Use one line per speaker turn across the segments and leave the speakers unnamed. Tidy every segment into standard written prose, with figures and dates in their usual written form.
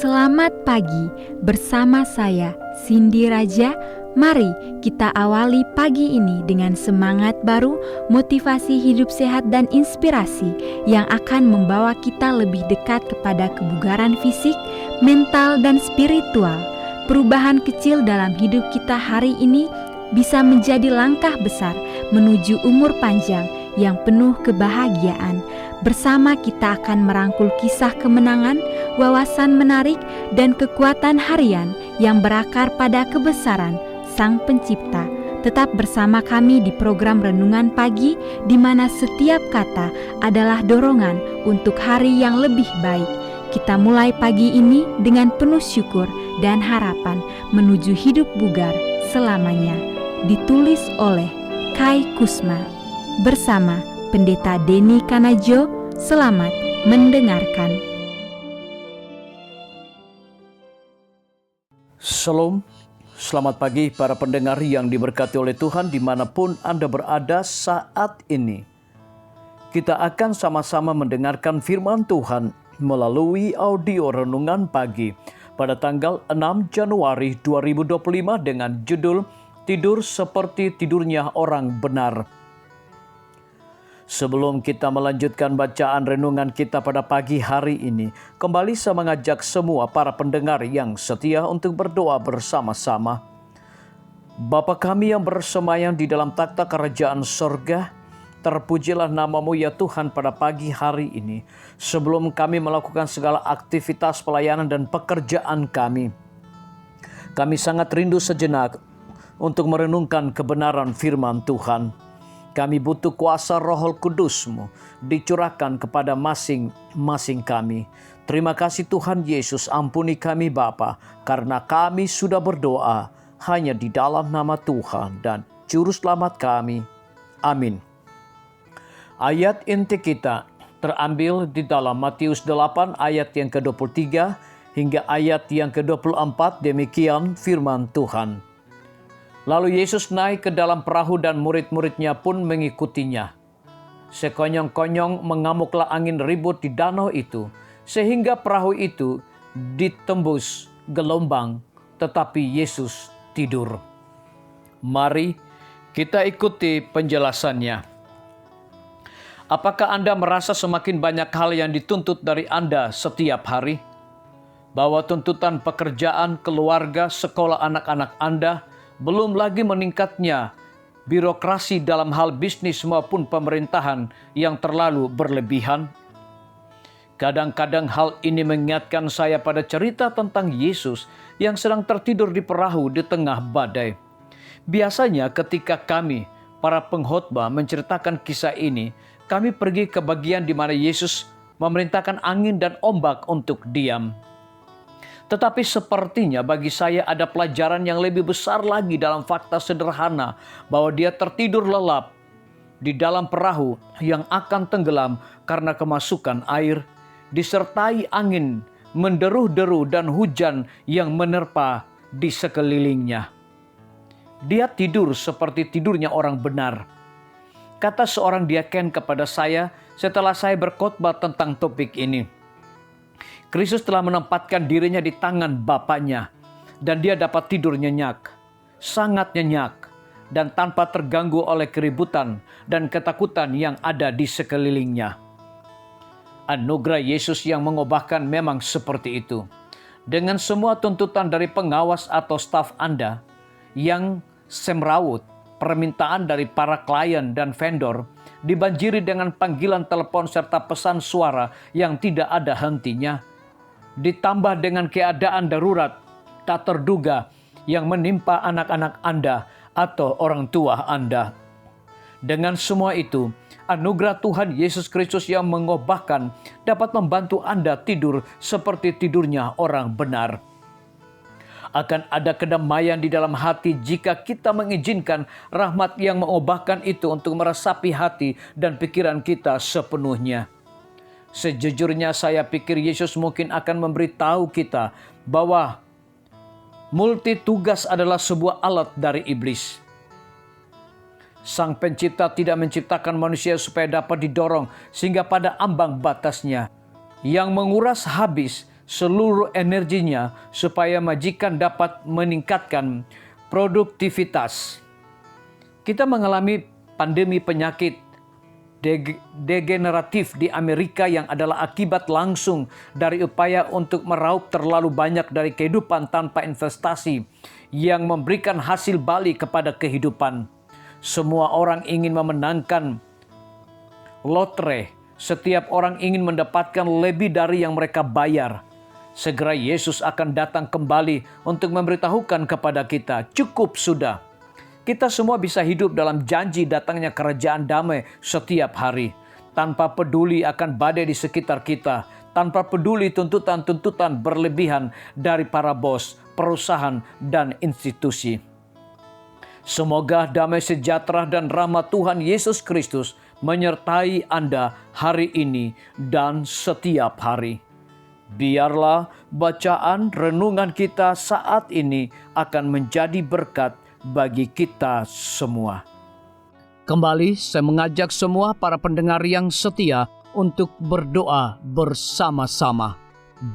Selamat pagi bersama saya, Cindy Raja. Mari kita awali pagi ini dengan semangat baru, motivasi hidup sehat dan inspirasi yang akan membawa kita lebih dekat kepada kebugaran fisik, mental, dan spiritual. Perubahan kecil dalam hidup kita hari ini bisa menjadi langkah besar menuju umur panjang yang penuh kebahagiaan. Bersama kita akan merangkul kisah kemenangan, wawasan menarik, dan kekuatan harian yang berakar pada kebesaran Sang Pencipta. Tetap bersama kami di program Renungan Pagi, di mana setiap kata adalah dorongan untuk hari yang lebih baik. Kita mulai pagi ini dengan penuh syukur dan harapan menuju hidup bugar selamanya. Ditulis oleh Kai Kusma bersama Pendeta Denny Kanajo. Selamat mendengarkan.
Shalom, selamat pagi para pendengar yang diberkati oleh Tuhan dimanapun Anda berada saat ini. Kita akan sama-sama mendengarkan firman Tuhan melalui audio Renungan Pagi pada tanggal 6 Januari 2025 dengan judul Tidur Seperti Tidurnya Orang Benar. Sebelum kita melanjutkan bacaan renungan kita pada pagi hari ini, kembali saya mengajak semua para pendengar yang setia untuk berdoa bersama-sama. Bapa kami yang bersemayam di dalam takhta kerajaan sorga, terpujilah nama-Mu ya Tuhan pada pagi hari ini. Sebelum kami melakukan segala aktivitas pelayanan dan pekerjaan kami sangat rindu sejenak untuk merenungkan kebenaran firman Tuhan. Kami butuh kuasa Roh Kudus-Mu dicurahkan kepada masing-masing kami. Terima kasih Tuhan Yesus, ampuni kami Bapa, karena kami sudah berdoa hanya di dalam nama Tuhan dan Juru Selamat kami. Amin. Ayat inti kita terambil di dalam Matius 8 ayat yang ke-23 hingga ayat yang ke-24, demikian firman Tuhan. Lalu Yesus naik ke dalam perahu dan murid-muridnya pun mengikutinya. Sekonyong-konyong mengamuklah angin ribut di danau itu, sehingga perahu itu ditembus gelombang, tetapi Yesus tidur. Mari kita ikuti penjelasannya. Apakah Anda merasa semakin banyak hal yang dituntut dari Anda setiap hari? Bahwa tuntutan pekerjaan, keluarga, sekolah anak-anak Anda, belum lagi meningkatnya birokrasi dalam hal bisnis maupun pemerintahan yang terlalu berlebihan. Kadang-kadang hal ini mengingatkan saya pada cerita tentang Yesus yang sedang tertidur di perahu di tengah badai. Biasanya ketika kami, para pengkhotbah, menceritakan kisah ini, kami pergi ke bagian di mana Yesus memerintahkan angin dan ombak untuk diam. Tetapi sepertinya bagi saya ada pelajaran yang lebih besar lagi dalam fakta sederhana bahwa dia tertidur lelap di dalam perahu yang akan tenggelam karena kemasukan air, disertai angin menderu-deru dan hujan yang menerpa di sekelilingnya. Dia tidur seperti tidurnya orang benar. Kata seorang diaken kepada saya setelah saya berkhotbah tentang topik ini. Kristus telah menempatkan dirinya di tangan Bapaknya dan dia dapat tidur nyenyak, sangat nyenyak, dan tanpa terganggu oleh keributan dan ketakutan yang ada di sekelilingnya. Anugerah Yesus yang mengubahkan memang seperti itu. Dengan semua tuntutan dari pengawas atau staf Anda yang semrawut, permintaan dari para klien dan vendor, dibanjiri dengan panggilan telepon serta pesan suara yang tidak ada hentinya, ditambah dengan keadaan darurat tak terduga yang menimpa anak-anak Anda atau orang tua Anda. Dengan semua itu, anugerah Tuhan Yesus Kristus yang mengubahkan dapat membantu Anda tidur seperti tidurnya orang benar. Akan ada kedamaian di dalam hati jika kita mengizinkan rahmat yang mengubahkan itu untuk meresapi hati dan pikiran kita sepenuhnya. Sejujurnya saya pikir Yesus mungkin akan memberitahu kita bahwa multi tugas adalah sebuah alat dari iblis. Sang Pencipta tidak menciptakan manusia supaya dapat didorong sehingga pada ambang batasnya. Yang menguras habis seluruh energinya supaya majikan dapat meningkatkan produktivitas. Kita mengalami pandemi penyakit degeneratif di Amerika yang adalah akibat langsung dari upaya untuk meraup terlalu banyak dari kehidupan tanpa investasi yang memberikan hasil balik kepada kehidupan. Semua orang ingin memenangkan lotre. Setiap orang ingin mendapatkan lebih dari yang mereka bayar. Segera Yesus akan datang kembali untuk memberitahukan kepada kita, cukup sudah. Kita semua bisa hidup dalam janji datangnya kerajaan damai setiap hari. Tanpa peduli akan badai di sekitar kita. Tanpa peduli tuntutan-tuntutan berlebihan dari para bos, perusahaan, dan institusi. Semoga damai sejahtera dan rahmat Tuhan Yesus Kristus menyertai Anda hari ini dan setiap hari. Biarlah bacaan renungan kita saat ini akan menjadi berkat bagi kita semua. Kembali saya mengajak semua para pendengar yang setia untuk berdoa bersama-sama.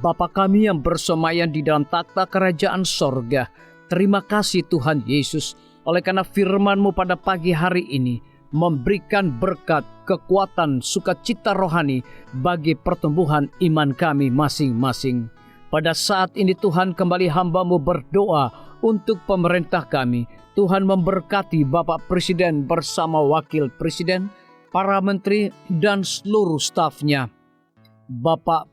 Bapa kami yang bersemayam di dalam takhta kerajaan sorga, terima kasih Tuhan Yesus, oleh karena firman-Mu pada pagi hari ini memberikan berkat, kekuatan, sukacita rohani bagi pertumbuhan iman kami masing-masing. Pada saat ini Tuhan, kembali hamba-Mu berdoa untuk pemerintah kami. Tuhan memberkati Bapak Presiden bersama Wakil Presiden, para menteri dan seluruh stafnya. Bapak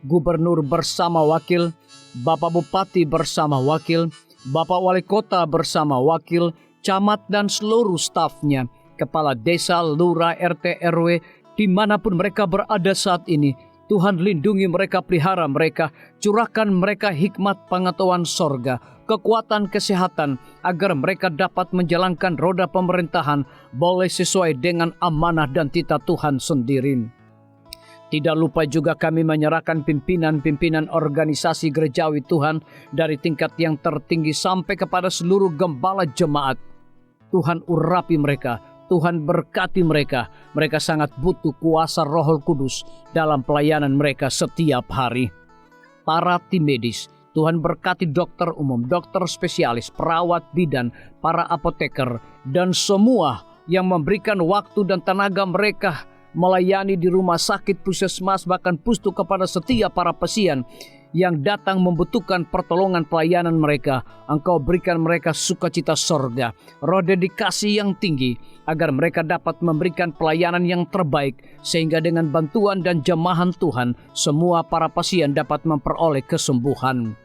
Gubernur bersama wakil, Bapak Bupati bersama wakil, Bapak Wali Kota bersama wakil, camat dan seluruh stafnya, kepala desa, lurah, RT, RW, dimanapun mereka berada saat ini. Tuhan lindungi mereka, pelihara mereka, curahkan mereka hikmat pengetahuan sorga, kekuatan kesehatan, agar mereka dapat menjalankan roda pemerintahan boleh sesuai dengan amanah dan titah Tuhan sendiri. Tidak lupa juga kami menyerahkan pimpinan-pimpinan organisasi gerejawi Tuhan dari tingkat yang tertinggi sampai kepada seluruh gembala jemaat. Tuhan urapi mereka, Tuhan berkati mereka. Mereka sangat butuh kuasa Roh Kudus dalam pelayanan mereka setiap hari. Para tim medis, Tuhan berkati dokter umum, dokter spesialis, perawat bidan, para apoteker, dan semua yang memberikan waktu dan tenaga mereka melayani di rumah sakit, puskesmas, bahkan pustu kepada setiap para pasien yang datang membutuhkan pertolongan pelayanan mereka. Engkau berikan mereka sukacita sorga, roh dedikasi yang tinggi, agar mereka dapat memberikan pelayanan yang terbaik, sehingga dengan bantuan dan jamahan Tuhan, semua para pasien dapat memperoleh kesembuhan.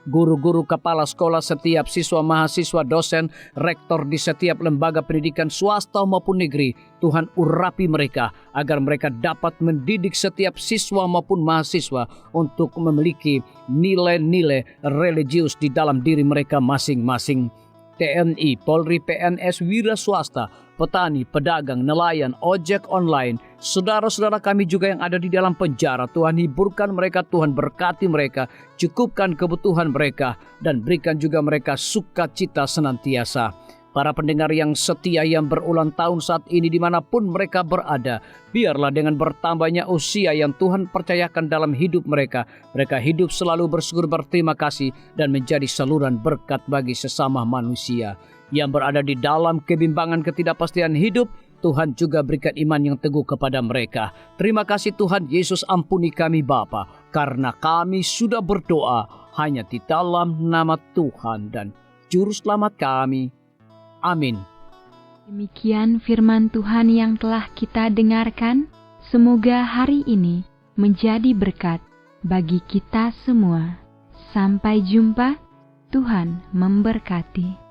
Guru-guru, kepala sekolah, setiap siswa, mahasiswa, dosen, rektor di setiap lembaga pendidikan swasta maupun negeri, Tuhan urapi mereka agar mereka dapat mendidik setiap siswa maupun mahasiswa untuk memiliki nilai-nilai religius di dalam diri mereka masing-masing. TNI, Polri, PNS, wira swasta, petani, pedagang, nelayan, ojek online, saudara-saudara kami juga yang ada di dalam penjara, Tuhan hiburkan mereka, Tuhan berkati mereka, cukupkan kebutuhan mereka, dan berikan juga mereka sukacita senantiasa. Para pendengar yang setia yang berulang tahun saat ini dimanapun mereka berada, biarlah dengan bertambahnya usia yang Tuhan percayakan dalam hidup mereka, mereka hidup selalu bersyukur, berterima kasih, dan menjadi saluran berkat bagi sesama manusia. Yang berada di dalam kebimbangan ketidakpastian hidup, Tuhan juga berikan iman yang teguh kepada mereka. Terima kasih Tuhan Yesus, ampuni kami Bapa, karena kami sudah berdoa hanya di dalam nama Tuhan dan Juru Selamat kami. Amin.
Demikian firman Tuhan yang telah kita dengarkan. Semoga hari ini menjadi berkat bagi kita semua. Sampai jumpa. Tuhan memberkati.